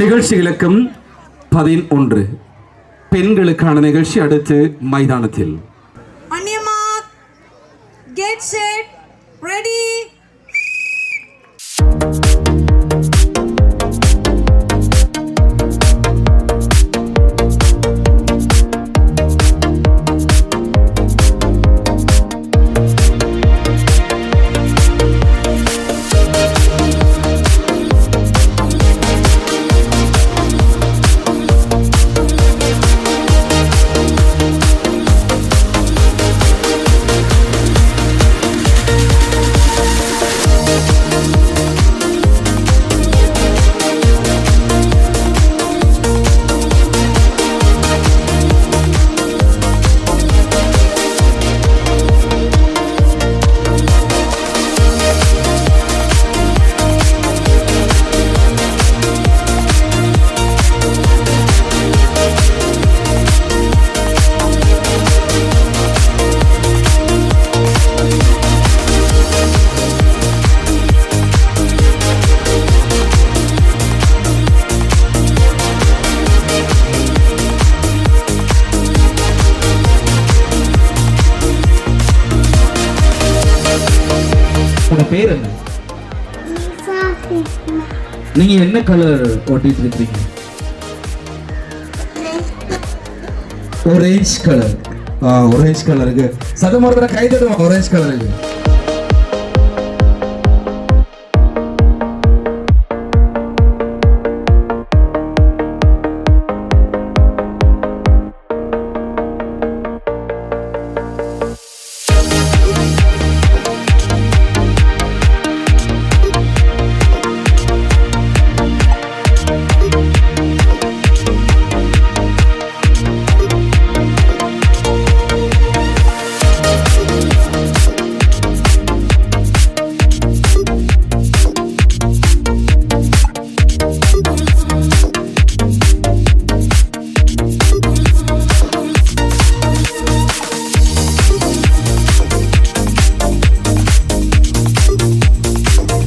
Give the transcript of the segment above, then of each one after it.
நிகழ்ச்சி இலக்கம் 11 பெண்களுக்கான நிகழ்ச்சி அடுத்து மைதானத்தில். On your mark, get set, ready. உங்க பேர் என்ன? நீங்க என்ன கலர் ஓட்டிட்டு இருக்கீங்க? Orange colour. ஆரஞ்சு கலருக்கு சதமோட கை தட்டுமா? ஆரஞ்சு கலருக்கு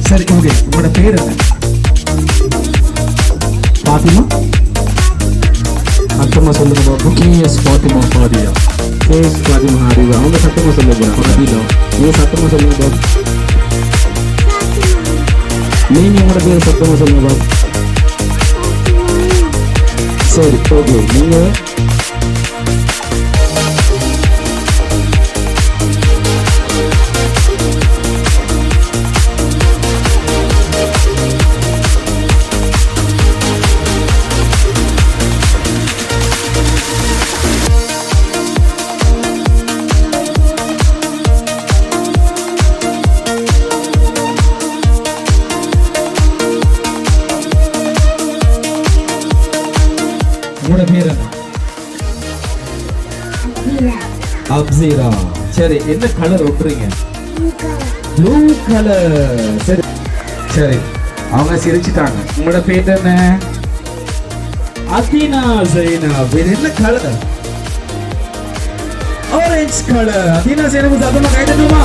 சரி. ஓகே, உங்களோட பேர் என்ன? பாத்திமா. சத்தமா சொல்லுங்க பாப்போம். கேஎஸ் பாத்திமா பாதியா. கேஎஸ் பாத்திமா ஹாரிவா. அவங்க சத்தமா சொல்லுங்க. பாதிலோ நீங்க சத்தமா சொல்லுங்க பாப்போம். நீங்க உங்களோட பேர் சத்தமா சொல்லுங்க பாப்போம். சரி. ஓகே, நீங்க உங்களோட பேர் என்ன? அப்சீரா. சரி, என்ன கலர் ஒட்டுறீங்க? Blue colour. சரி சரி, அவங்க சிரிச்சிட்டாங்க. உங்களோட பேர் என்ன? அதீனா ஜைனப். இது என்ன colour? Orange colour. Athena Zainab சத்தமா கை தட்டுமா?